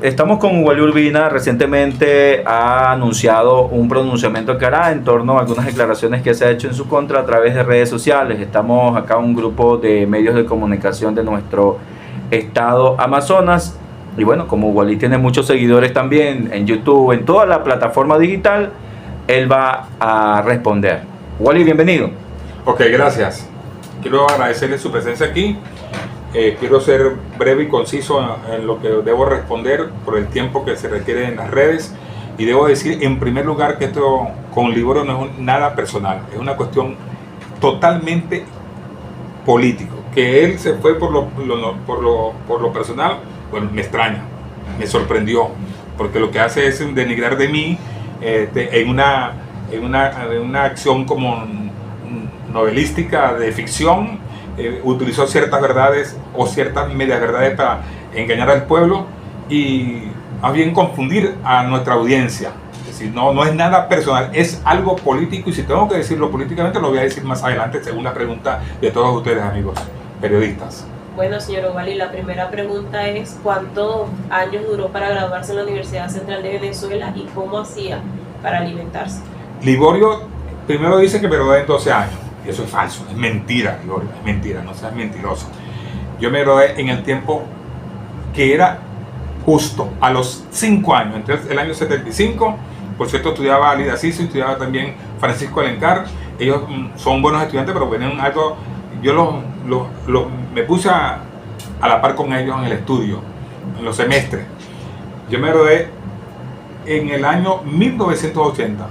estamos con Wally Urbina. Recientemente ha anunciado un pronunciamiento que hará en torno a algunas declaraciones que se ha hecho en su contra a través de redes sociales. Estamos acá un grupo de medios de comunicación de nuestro estado Amazonas. Y bueno, como Wally tiene muchos seguidores también en YouTube, en toda la plataforma digital, él va a responder. Wally, bienvenido. Ok, gracias. Quiero agradecerle su presencia aquí. Quiero ser breve y conciso en lo que debo responder por el tiempo que se requiere en las redes. Y debo decir, en primer lugar, que esto con Liborio no es nada personal. Es una cuestión totalmente político. Que él se fue por lo personal, bueno, me extraña, me sorprendió. Porque lo que hace es denigrar de mí en una acción como novelística de ficción. Utilizó ciertas verdades o ciertas medias verdades para engañar al pueblo y más bien confundir a nuestra audiencia. Es decir, no es nada personal, es algo político, y si tengo que decirlo políticamente lo voy a decir más adelante según la pregunta de todos ustedes, amigos periodistas. Bueno, señor Wally, la primera pregunta es ¿cuántos años duró para graduarse en la Universidad Central de Venezuela y cómo hacía para alimentarse? Liborio primero dice que me gradué en 12 años. Y eso es falso, es mentira, Liborio, es mentira, no seas mentiroso. Yo me gradué en el tiempo que era justo, a los 5 años, entre el año 75, por cierto estudiaba Alida Ciso, estudiaba también Francisco Alencar. Ellos son buenos estudiantes, pero venían algo, yo me puse a la par con ellos en el estudio, en los semestres. Yo me gradué en el año 1980,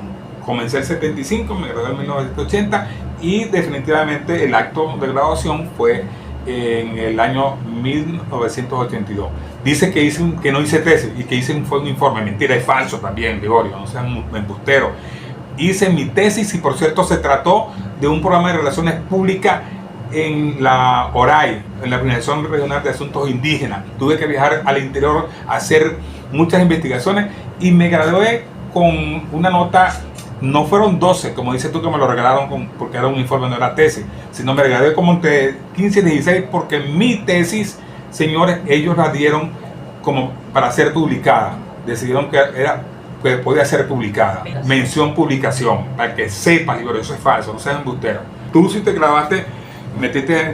comencé el 75, me gradué en 1980, y definitivamente el acto de graduación fue en el año 1982. Dice que no hice tesis y que fue un informe. Mentira, es falso también, Liborio, no sean embustero. Hice mi tesis y por cierto se trató de un programa de relaciones públicas en la ORAI, en la Organización Regional de Asuntos Indígenas. Tuve que viajar al interior a hacer muchas investigaciones y me gradué con una nota. No fueron 12, como dices tú, que me lo regalaron porque era un informe, no era tesis, sino me regalé como entre 15 y 16 porque mi tesis, señores, ellos la dieron como para ser publicada. Decidieron que podía ser publicada. Mención publicación, para que sepas, Liborio, eso es falso, no seas embustero. Tú si te grabaste,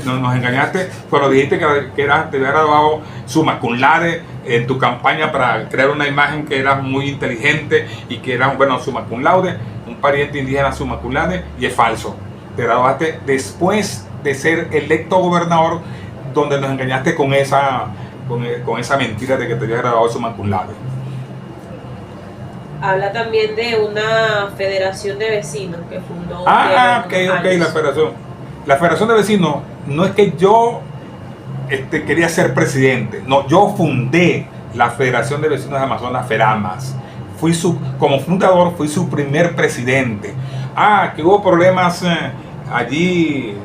nos engañaste cuando dijiste que te había graduado summa cum laude en tu campaña para crear una imagen que era muy inteligente y que era, bueno, summa cum laude, un pariente indígena summa cum laude, y es falso. Te graduaste después de ser electo gobernador, donde nos engañaste con esa mentira de que te había graduado summa cum laude. Habla también de una federación de vecinos que fundó. Ok, la federación de vecinos, no es que yo quería ser presidente, no, yo fundé la Federación de Vecinos de Amazonas, FEDAMAS. Como fundador fui su primer presidente. Que hubo problemas allí,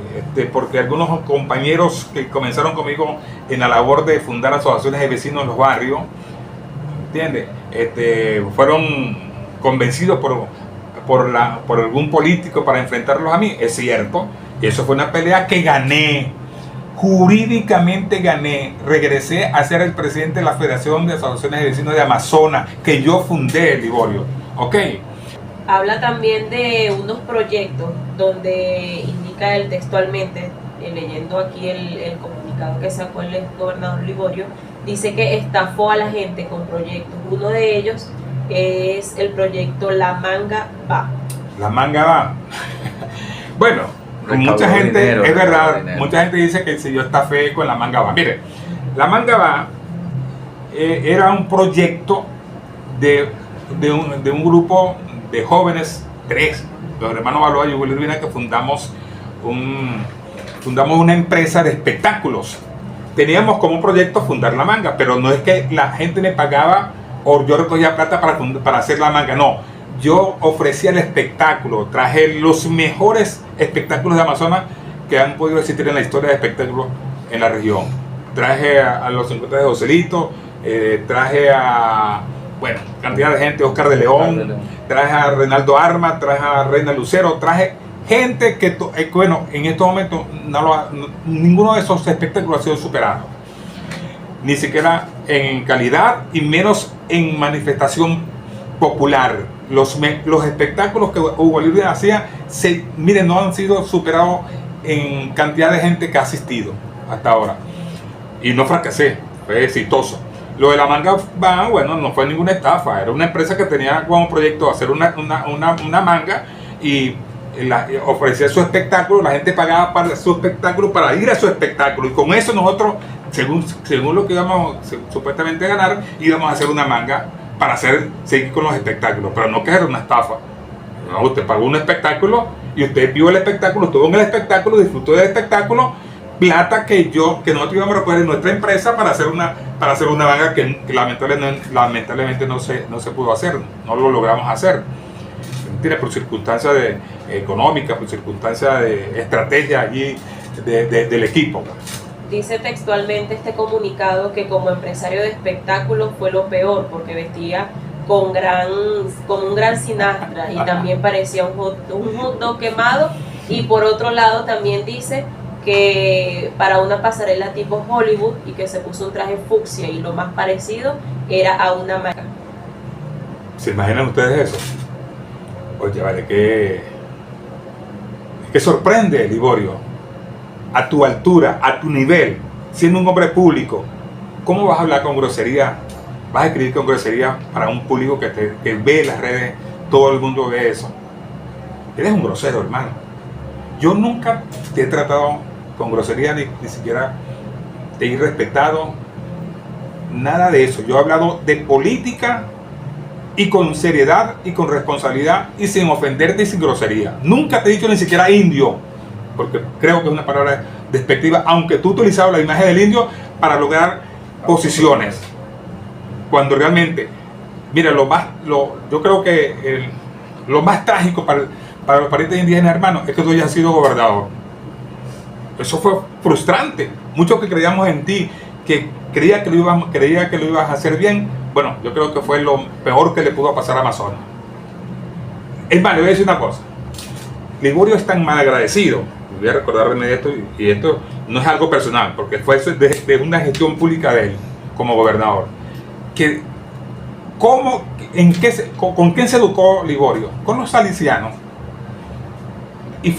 porque algunos compañeros que comenzaron conmigo en la labor de fundar asociaciones de vecinos en los barrios, ¿entiendes? Fueron convencidos por algún político para enfrentarlos a mí, es cierto. Y eso fue una pelea que gané, jurídicamente gané. Regresé a ser el presidente de la Federación de Asociaciones de Vecinos de Amazonas, que yo fundé, Liborio. ¿Ok? Habla también de unos proyectos donde indica él textualmente, leyendo aquí el comunicado que sacó el gobernador Liborio, dice que estafó a la gente con proyectos. Uno de ellos es el proyecto La Manga Va. La Manga Va. Bueno, mucha gente, dinero, es verdad, mucha gente dice que si yo estafé con La Manga Va. Mire, La Manga Va era un proyecto de un grupo de jóvenes, los hermanos Baloa y Wally Urbina, que fundamos una empresa de espectáculos. Teníamos como proyecto fundar La Manga, pero no es que la gente me pagaba o yo recogía plata para hacer La Manga, no. Yo ofrecía el espectáculo, traje los mejores espectáculos de Amazonas que han podido existir en la historia de espectáculos en la región. Traje a los 50 de Joselito, traje a, bueno, cantidad de gente, Oscar de León, traje a Reinaldo Arma, traje a Reina Lucero, traje gente que, bueno, en estos momentos ninguno de esos espectáculos ha sido superado. Ni siquiera en calidad y menos en manifestación popular. Los espectáculos que Hugo Libre hacía, miren, no han sido superados en cantidad de gente que ha asistido hasta ahora. Y no fracasé, fue exitoso. Lo de la manga, bueno, no fue ninguna estafa, era una empresa que tenía como proyecto hacer una manga y ofrecía su espectáculo, la gente pagaba para su espectáculo, para ir a su espectáculo, y con eso nosotros, según lo que íbamos supuestamente a ganar, íbamos a hacer una manga para seguir con los espectáculos, pero no que era una estafa. No, usted pagó un espectáculo y usted vio el espectáculo, estuvo en el espectáculo, disfrutó del espectáculo, plata que nosotros íbamos a recoger en nuestra empresa para hacer una manga que lamentablemente no se pudo hacer, no lo logramos hacer. Por circunstancias económicas, por circunstancias de estrategia allí del equipo. Dice textualmente este comunicado que como empresario de espectáculos fue lo peor, porque vestía como un gran sinastra y también parecía un hot dog quemado. Y por otro lado también dice que para una pasarela tipo Hollywood y que se puso un traje fucsia y lo más parecido era a una manga. ¿Se imaginan ustedes eso? Oye, vale, que sorprende, Liborio, a tu altura, a tu nivel, siendo un hombre público. ¿Cómo vas a hablar con grosería? ¿Vas a escribir con grosería para un público que ve las redes? Todo el mundo ve eso. Eres un grosero, hermano. Yo nunca te he tratado con grosería, ni siquiera te he irrespetado. Nada de eso. Yo he hablado de política y con seriedad y con responsabilidad y sin ofenderte y sin grosería. Nunca te he dicho ni siquiera indio, porque creo que es una palabra despectiva, aunque tú utilizabas la imagen del indio para lograr posiciones. Cuando realmente, mira, yo creo que lo más trágico para los parientes indígenas, hermanos, es que tú hayas sido gobernador. Eso fue frustrante. Muchos que creíamos en ti, que creía que lo ibas a hacer bien, bueno, yo creo que fue lo peor que le pudo pasar a Amazonas. Es más, le voy a decir una cosa. Liborio es tan mal agradecido, voy a recordarme de esto, y esto no es algo personal, porque fue de una gestión pública de él como gobernador, que ¿con quién se educó Liborio? Con los salesianos. Y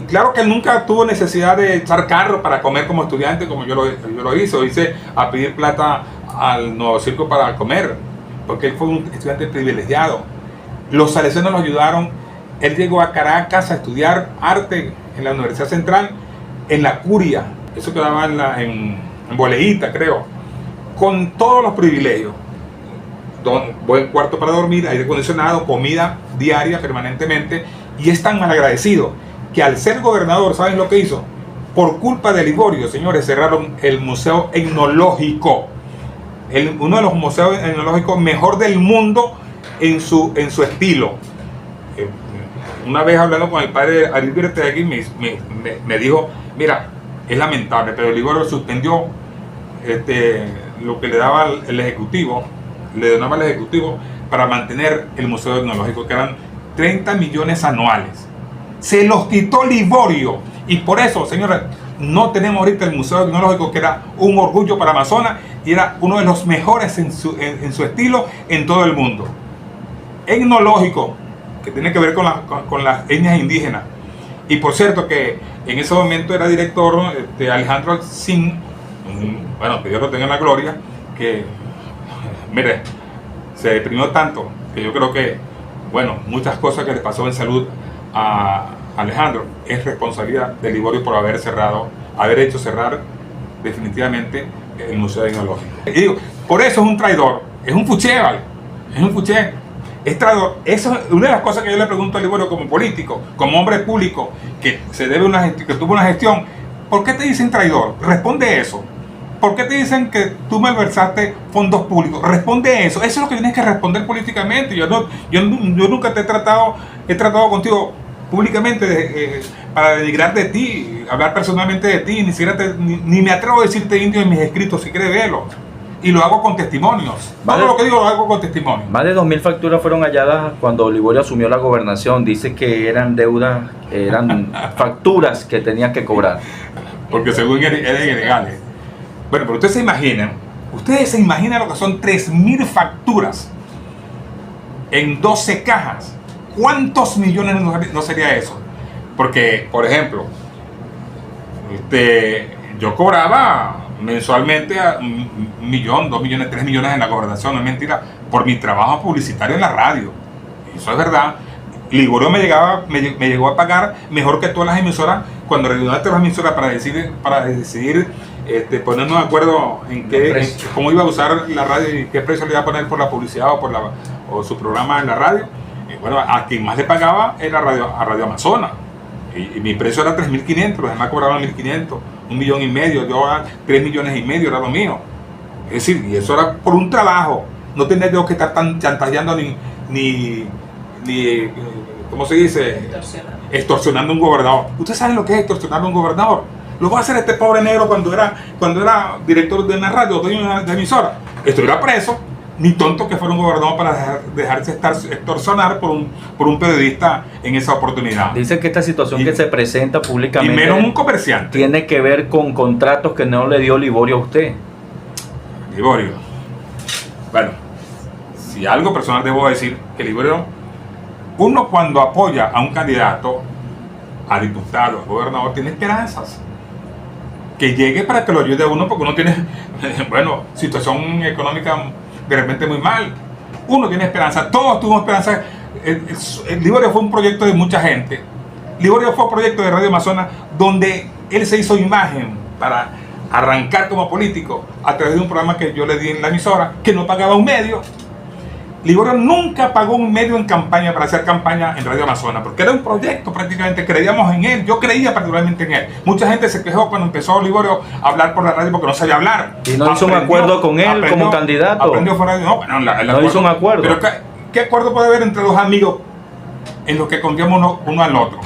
claro que él nunca tuvo necesidad de echar carro para comer como estudiante, como yo lo hice a pedir plata al Nuevo Circo para comer, porque él fue un estudiante privilegiado. Los salesianos lo ayudaron. Él llegó a Caracas a estudiar arte en la Universidad Central, en la Curia, eso quedaba en Boleíta, creo, con todos los privilegios. Buen cuarto para dormir, aire acondicionado, comida diaria permanentemente, y es tan malagradecido que al ser gobernador, ¿saben lo que hizo? Por culpa de Liborio, señores, cerraron el Museo Etnológico, uno de los museos etnológicos mejor del mundo en su estilo. Una vez hablando con el padre Ariel Virtegui, me dijo, mira, es lamentable, pero Liborio suspendió lo que le daba el Ejecutivo, le donaba al Ejecutivo para mantener el Museo Etnológico, que eran 30 millones anuales. Se los quitó Liborio, y por eso, señores, no tenemos ahorita el Museo Etnológico, que era un orgullo para Amazonas y era uno de los mejores en su estilo en todo el mundo. Etnológico, que tiene que ver con las etnias indígenas. Y por cierto que en ese momento era director de Alejandro Alcín, bueno, que Dios lo tenga en la gloria, que, mire, se deprimió tanto que yo creo que, bueno, muchas cosas que le pasó en salud a Alejandro es responsabilidad de Liborio por haber hecho cerrar definitivamente el Museo Etnológico. Y digo, por eso es un traidor, es un fuché, ¿vale? Es un fuché. Es traidor. Eso es una de las cosas que yo le pregunto a Liborio como político, como hombre público, que tuvo una gestión. ¿Por qué te dicen traidor? Responde eso. ¿Por qué te dicen que tú malversaste fondos públicos? Responde eso. Eso es lo que tienes que responder políticamente. Yo nunca he tratado contigo públicamente para denigrar de ti, hablar personalmente de ti, ni me atrevo a decirte indio en mis escritos, si quieres verlo. Y lo hago con testimonios. Todo lo que digo lo hago con testimonios. Más de 2.000 facturas fueron halladas cuando Liborio asumió la gobernación. Dice que eran deudas, eran facturas que tenían que cobrar. Porque según eran ilegales. Bueno, pero ustedes se imaginan Ustedes se imaginan lo que son 3.000 facturas en 12 cajas. ¿Cuántos millones no sería eso? Porque, por ejemplo, yo cobraba mensualmente a 1.000.000, 2.000.000, 3 millones en la gobernación, no es mentira, por mi trabajo publicitario en la radio. Eso es verdad. Liborio me llegó a pagar mejor que todas las emisoras cuando reunionaste las emisoras para decidir ponernos de acuerdo en cómo iba a usar la radio y qué precio le iba a poner por la publicidad o su programa en la radio. Bueno, a quien más le pagaba era a Radio Amazonas. Y mi precio era 3.500, los demás cobraban 1.500, 1,5 millones, yo 3,5 millones era lo mío. Es decir, y eso era por un trabajo. No tenía yo que estar tan chantajeando ni ¿cómo se dice? Extorsionando a un gobernador. ¿Ustedes saben lo que es extorsionar a un gobernador? Lo va a hacer este pobre negro cuando era director de una radio, de una emisora. Estuviera preso, ni tonto que fuera un gobernador para dejarse extorsionar por un periodista en esa oportunidad. Dicen que esta situación que se presenta públicamente, y menos un comerciante, tiene que ver con contratos que no le dio Liborio a usted. Liborio, bueno, si algo personal debo decir, que Liborio, uno cuando apoya a un candidato a diputado, a gobernador, tiene esperanzas que llegue para que lo ayude a uno, porque uno tiene, bueno, situación económica de repente muy mal. Uno tiene esperanza, todos tuvimos esperanza. El Liborio fue un proyecto de mucha gente. Liborio fue un proyecto de Radio Amazonas donde él se hizo imagen para arrancar como político a través de un programa que yo le di en la emisora, que no pagaba un medio. Liborio nunca pagó un medio en campaña para hacer campaña en Radio Amazonas, porque era un proyecto prácticamente, creíamos en él, yo creía particularmente en él. Mucha gente se quejó cuando empezó Liborio a hablar por la radio porque no sabía hablar. Y no hizo un acuerdo con él como candidato. Aprendió fuera de... No, bueno, no hizo un acuerdo. Pero ¿qué acuerdo puede haber entre dos amigos en los que confiamos uno al otro?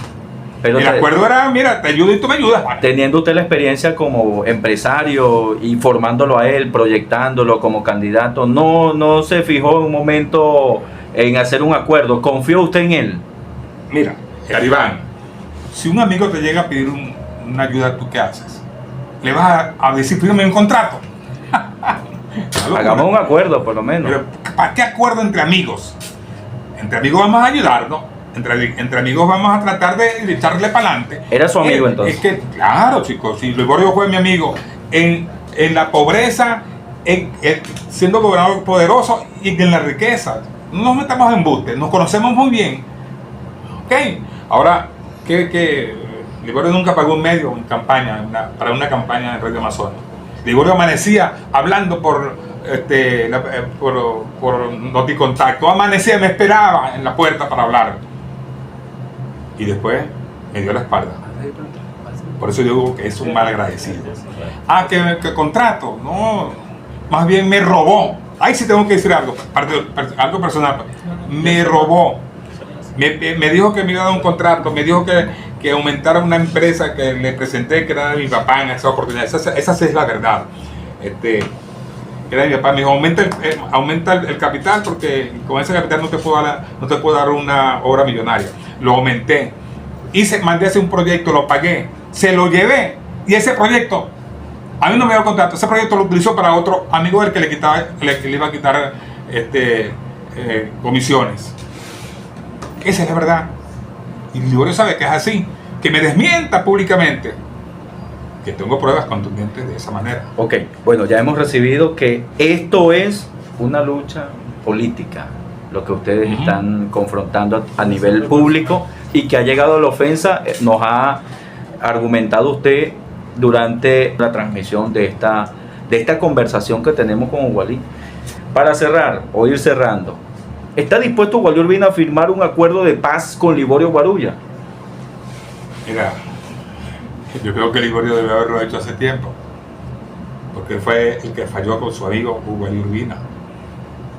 Pero el acuerdo era, mira, te ayudo y tú me ayudas. Teniendo usted la experiencia como empresario y formándolo a él, proyectándolo como candidato, no se fijó en un momento en hacer un acuerdo. ¿Confió usted en él? Mira, Garibán, si un amigo te llega a pedir una ayuda, ¿tú qué haces? Le vas a decir, pídeme un contrato. Hagamos un acuerdo, por lo menos. Pero, ¿para qué acuerdo entre amigos? Entre amigos vamos a ayudarnos. Entre amigos vamos a tratar de echarle para adelante. ¿Era su amigo entonces? Es que, claro, chicos, si Liborio fue mi amigo en la pobreza, siendo gobernador poderoso y en la riqueza. No nos metamos en embuste, nos conocemos muy bien. Ok, ahora, que Liborio nunca pagó un medio en campaña, para una campaña en Radio Amazonas. Liborio amanecía hablando por Noticontacto, amanecía, me esperaba en la puerta para hablar. Y después me dio la espalda. Por eso yo digo que es un mal agradecido. Que contrato. No, más bien me robó. Ahí sí tengo que decir algo personal. Me robó. Me dijo que me iba a dar un contrato. Me dijo que aumentara una empresa que le presenté, que era de mi papá en esa oportunidad. Esa sí es la verdad. Era mi papá, me dijo, aumenta el capital, porque con ese capital no te puedo dar una obra millonaria. Lo aumenté, mandé a hacer un proyecto, lo pagué, se lo llevé, y ese proyecto, a mí no me dio contrato, ese proyecto lo utilizó para otro amigo del que le iba a quitar comisiones. Esa es la verdad, y Liborio sabe que es así, que me desmienta públicamente, que tengo pruebas contundentes de esa manera. Ok, bueno, ya hemos recibido que esto es una lucha política, lo que ustedes están confrontando a nivel público, y que ha llegado a la ofensa, nos ha argumentado usted durante la transmisión de esta conversación que tenemos con Wally. Para cerrar, o ir cerrando, ¿está dispuesto Wally Urbina a firmar un acuerdo de paz con Liborio Guarulla? Mira, yo creo que Liborio debe haberlo hecho hace tiempo, porque fue el que falló con su amigo Wally Urbina.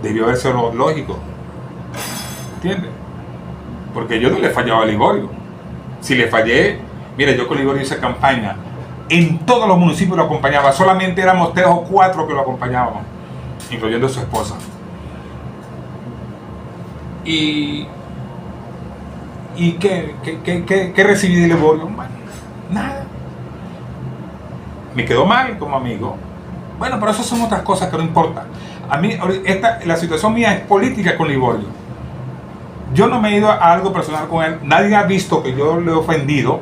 Debió haber sido lógico, ¿entiendes? Porque yo no le fallaba a Liborio. Si le fallé, mira, yo con Liborio hice campaña, en todos los municipios lo acompañaba, solamente éramos 3 o 4 que lo acompañábamos, incluyendo su esposa. ¿Y qué recibí de Liborio? Bueno, nada. Me quedó mal como amigo, Bueno, pero eso son otras cosas que no importan. A mí, la situación mía es política con Liborio. Yo no me he ido a algo personal con él. Nadie ha visto que yo le he ofendido.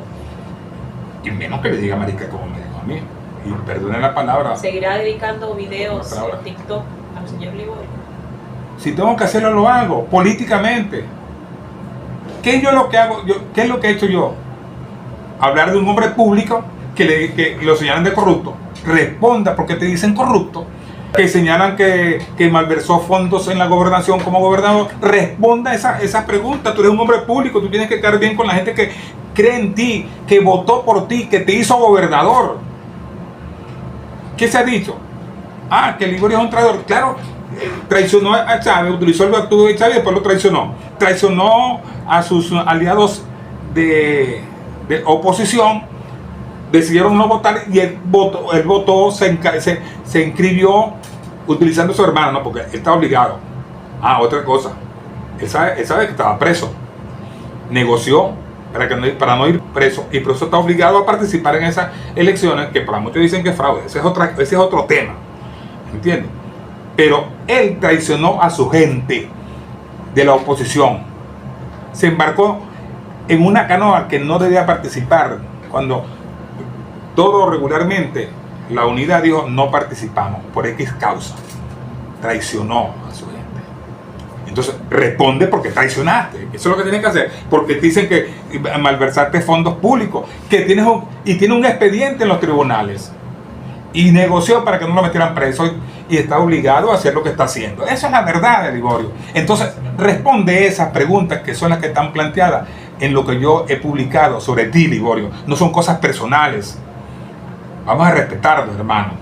Y menos que le diga marica como me dijo a mí. Y perdonen la palabra. ¿Seguirá dedicando videos en TikTok al señor Liborio? Si tengo que hacerlo, lo hago. Políticamente. ¿Qué es yo lo que hago? ¿Qué es lo que he hecho yo? Hablar de un hombre público que lo señalan de corrupto. Responda porque te dicen corrupto. Que señalan que malversó fondos en la gobernación como gobernador. Responda esa pregunta. Tú eres un hombre público, tú tienes que quedar bien con la gente que cree en ti, que votó por ti, que te hizo gobernador. ¿Qué se ha dicho? Ah, que Liborio es un traidor. Claro, traicionó a Chávez, utilizó el activo de Chávez y después lo traicionó. Traicionó a sus aliados de oposición, decidieron no votar y él votó, se inscribió utilizando a su hermano, ¿no? Porque él estaba obligado. Ah, otra cosa, él sabe que estaba preso, negoció para no ir preso y por eso está obligado a participar en esas elecciones que para muchos dicen que es fraude. Ese es otro tema, ¿entiendes? Pero él traicionó a su gente de la oposición, se embarcó en una canoa que no debía participar, cuando todo regularmente la unidad dijo no participamos por X causa. Traicionó a su gente. Entonces responde porque traicionaste. Eso es lo que tienes que hacer. Porque te dicen que malversaste fondos públicos, que tiene un expediente en los tribunales y negoció para que no lo metieran preso y está obligado a hacer lo que está haciendo. Esa es la verdad de Liborio. Entonces responde esas preguntas que son las que están planteadas en lo que yo he publicado sobre ti, Liborio. No son cosas personales. Vamos a respetarlo, hermano.